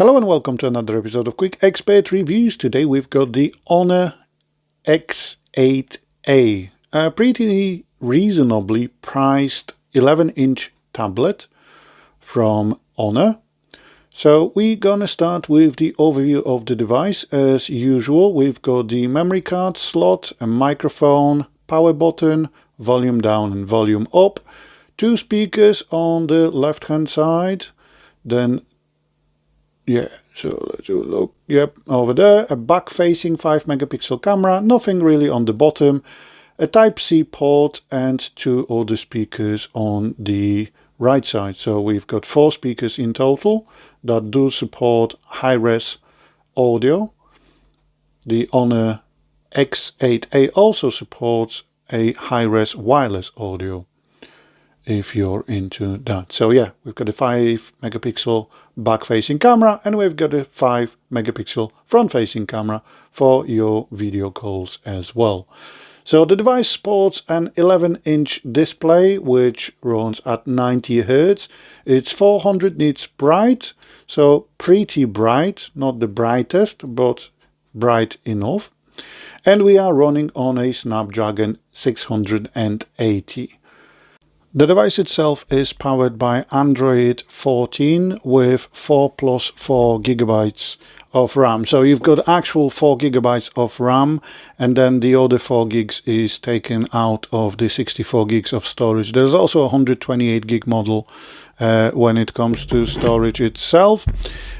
Hello and welcome to another episode of Quick Expert Reviews. Today we've got the Honor X8A, a pretty reasonably priced 11-inch tablet from Honor. So we're gonna start with the overview of the device. As usual, we've got the memory card slot, a microphone, power button, volume down and volume up, two speakers on the left hand side, then so let's have a look. Yep, over there, a back-facing 5-megapixel camera, nothing really on the bottom, a Type-C port, and two audio speakers on the right side. So we've got 4 speakers in total that do support high-res audio. The Honor X8A also supports a high-res wireless audio, if you're into that. So yeah, we've got a 5-megapixel back-facing camera and we've got a 5-megapixel front-facing camera for your video calls as well. So the device sports an 11-inch display which runs at 90 Hz. It's 400 nits bright, so pretty bright, not the brightest, but bright enough. And we are running on a Snapdragon 680. The device itself is powered by Android 14 with 4 plus 4 gigabytes of RAM. So you've got actual 4 gigabytes of RAM, and then the other 4 gigs is taken out of the 64 gigs of storage. There's also a 128 gig model when it comes to storage itself.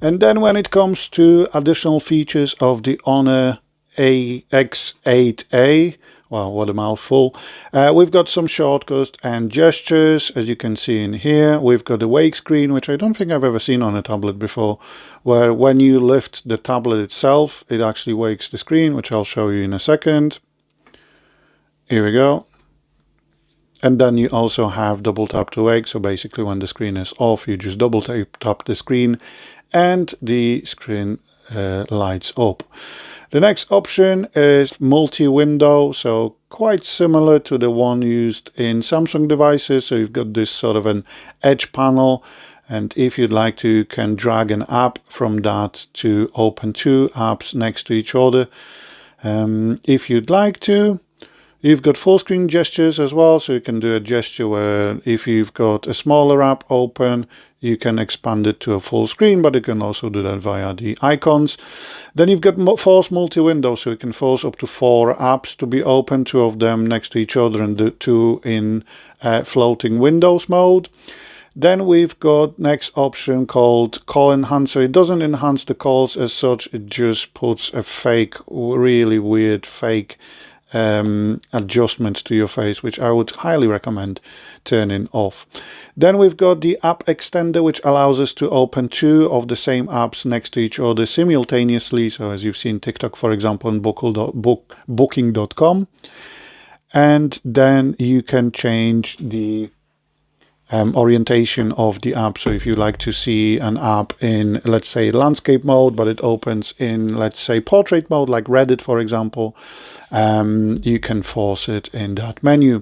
And then when it comes to additional features of the Honor X8A, wow, what a mouthful. We've got some shortcuts and gestures, as you can see in here. We've got a wake screen, which I don't think I've ever seen on a tablet before, where when you lift the tablet itself, it actually wakes the screen, which I'll show you in a second. Here we go. And then you also have double tap to wake. So basically when the screen is off, you just double tap the screen and the screen lights up. The next option is multi-window, so quite similar to the one used in Samsung devices. So you've got this sort of an edge panel, and if you'd like to, you can drag an app from that to open 2 apps next to each other. If you'd like to. You've got full screen gestures as well, so you can do a gesture where if you've got a smaller app open, you can expand it to a full screen, but you can also do that via the icons. Then you've got force multi-window, so you can force up to 4 apps to be open, 2 of them next to each other and the 2 in floating windows mode. Then we've got next option called Call Enhancer. It doesn't enhance the calls as such, it just puts a fake, really weird fake adjustments to your face, which I would highly recommend turning off. Then we've got the app extender, which allows us to open 2 of the same apps next to each other simultaneously. So as you've seen TikTok, for example, and booking.com. And then you can change the orientation of the app. So if you like to see an app in, let's say, landscape mode, but it opens in, let's say, portrait mode, like Reddit, for example, you can force it in that menu.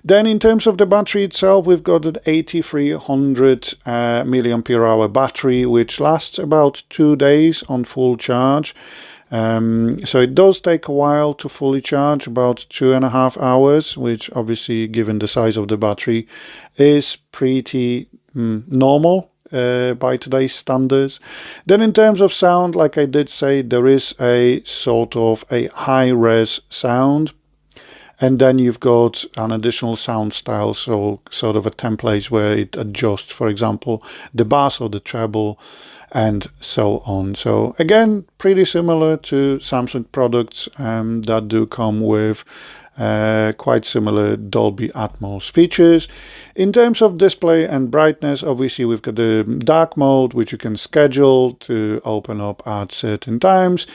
Then in terms of the battery itself, we've got an 8300 milliampere hour battery, which lasts about 2 days on full charge. So it does take a while to fully charge, about 2.5 hours, which obviously, given the size of the battery, is pretty normal by today's standards. Then in terms of sound, like I did say, there is a sort of a high-res sound. And then you've got an additional sound style, so sort of a template where it adjusts, for example, the bass or the treble, and so on. So again, pretty similar to Samsung products that do come with quite similar Dolby Atmos features. In terms of display and brightness, obviously we've got the dark mode, which you can schedule to open up at certain times.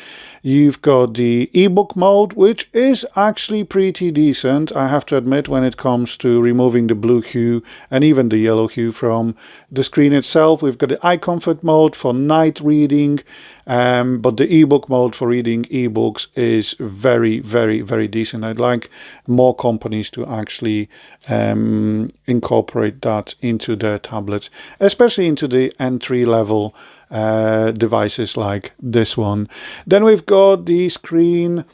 You've got the ebook mode, which is actually pretty decent, I have to admit, when it comes to removing the blue hue and even the yellow hue from the screen itself. We've got the eye comfort mode for night reading, but the ebook mode for reading ebooks is very, very, very decent. I'd like more companies to actually incorporate that into their tablets, especially into the entry level devices like this one. Then we've got the screen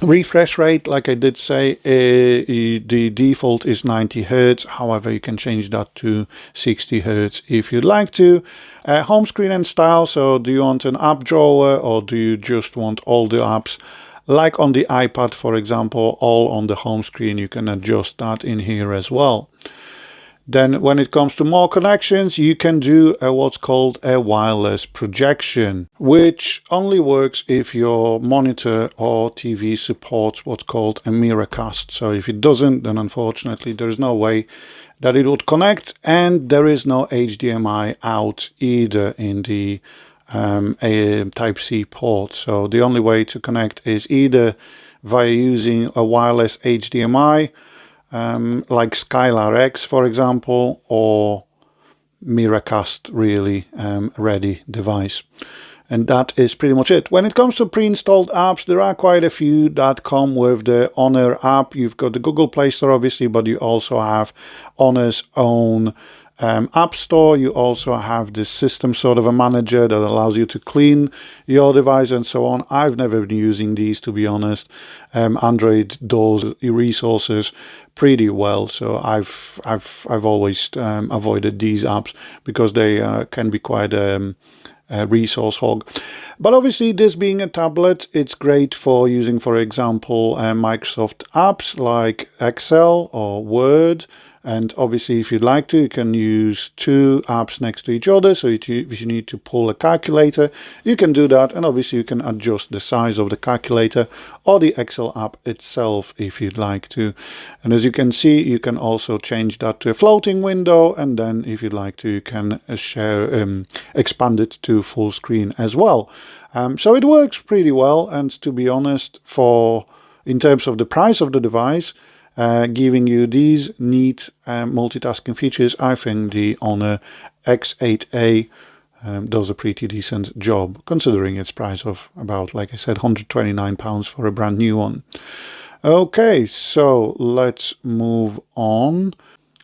refresh rate. Like I did say, the default is 90 Hz. However, you can change that to 60 Hz if you'd like to. Home screen and style. So do you want an app drawer, or do you just want all the apps, like on the iPad, for example, all on the home screen? You can adjust that in here as well. Then when it comes to more connections, you can do what's called a wireless projection, which only works if your monitor or TV supports what's called a mirrorcast. So if it doesn't, then unfortunately there is no way that it would connect, and there is no HDMI out either in the Type-C port. So the only way to connect is either via using a wireless HDMI, like Skylar X, for example, or Miracast really ready device. And that is pretty much it. When it comes to pre-installed apps, there are quite a few that come with the Honor app. You've got the Google Play Store, obviously, but you also have Honor's own App Store. You also have this system sort of a manager that allows you to clean your device and so on. I've never been using these, to be honest. Android does resources pretty well, so I've always avoided these apps because they can be quite a resource hog. But obviously, this being a tablet, it's great for using, for example, Microsoft apps like Excel or Word. And obviously, if you'd like to, you can use two apps next to each other. So if you need to pull a calculator, you can do that. And obviously, you can adjust the size of the calculator or the Excel app itself if you'd like to. And as you can see, you can also change that to a floating window. And then if you'd like to, you can expand it to full screen as well. So it works pretty well. And to be honest, in terms of the price of the device, giving you these neat multitasking features, I think the Honor X8A does a pretty decent job, considering its price of about, like I said, £129 for a brand new one. Okay, so let's move on.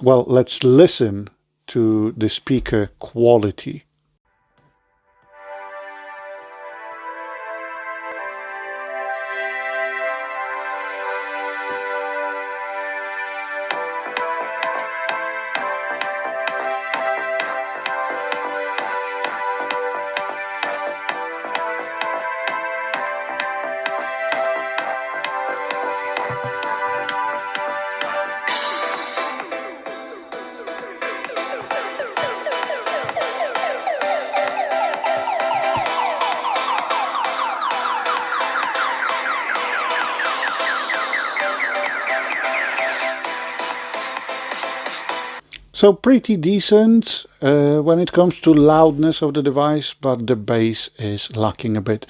Well, let's listen to the speaker quality. So pretty decent when it comes to loudness of the device, but the bass is lacking a bit.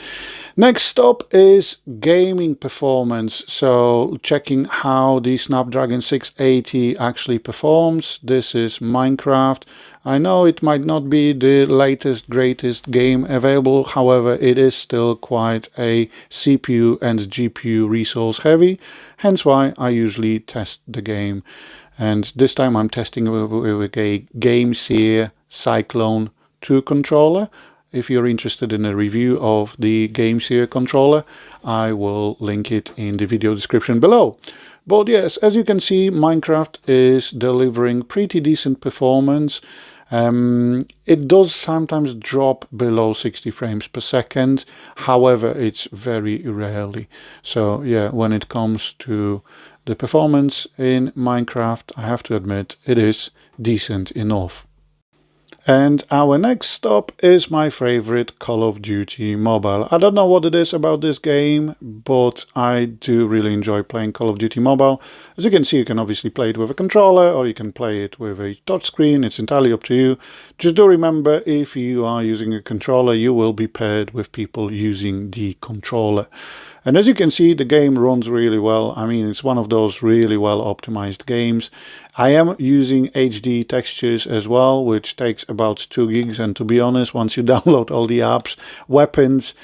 Next stop is gaming performance. So checking how the Snapdragon 680 actually performs. This is Minecraft. I know it might not be the latest, greatest game available. However, it is still quite a CPU and GPU resource heavy. Hence why I usually test the game. And this time I'm testing with a GameSeer Cyclone 2 controller. If you're interested in a review of the GameSeer controller, I will link it in the video description below. But yes, as you can see, Minecraft is delivering pretty decent performance. It does sometimes drop below 60 frames per second. However, it's very rarely. So yeah, when it comes to the performance in Minecraft, I have to admit it is decent enough. And our next stop is my favorite Call of Duty Mobile. I don't know what it is about this game, but I do really enjoy playing Call of Duty Mobile. As you can see, you can obviously play it with a controller or you can play it with a touchscreen. It's entirely up to you. Just do remember, if you are using a controller, you will be paired with people using the controller. And as you can see, the game runs really well. I mean, it's one of those really well optimized games. I am using HD textures as well, which takes about 2 gigs. And to be honest, once you download all the apps, weapons,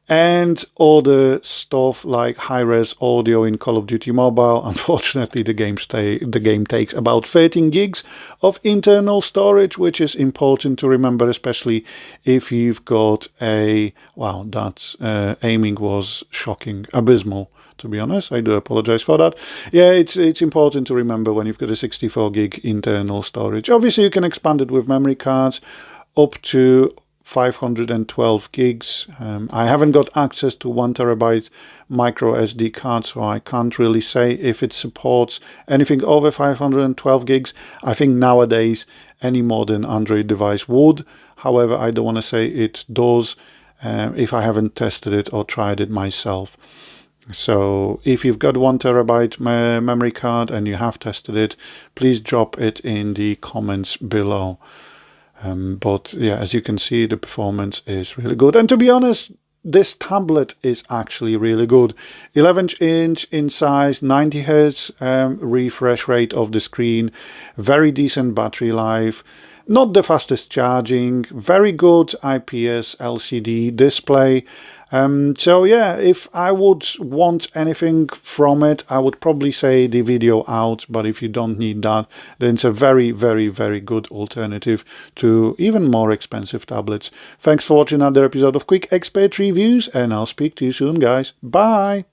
and other stuff like high-res audio in Call of Duty Mobile. Unfortunately, the game takes about 13 gigs of internal storage, which is important to remember, especially if you've got a... Wow, that aiming was shocking, abysmal, to be honest. I do apologize for that. Yeah, it's important to remember when you've got a 64 gig internal storage. Obviously, you can expand it with memory cards up to 512 gigs. I haven't got access to 1 terabyte micro SD card, so I can't really say if it supports anything over 512 gigs. I think nowadays any modern Android device would. However, I don't want to say it does if I haven't tested it or tried it myself. So if you've got 1 terabyte memory card and you have tested it, please drop it in the comments below. But yeah, as you can see, the performance is really good. And to be honest, this tablet is actually really good. 11-inch in size, 90 Hz refresh rate of the screen, very decent battery life, not the fastest charging, very good IPS LCD display. So yeah, if I would want anything from it, I would probably say the video out, but if you don't need that, then it's a very, very, very good alternative to even more expensive tablets. Thanks for watching another episode of Quick Expert Reviews, and I'll speak to you soon, guys. Bye!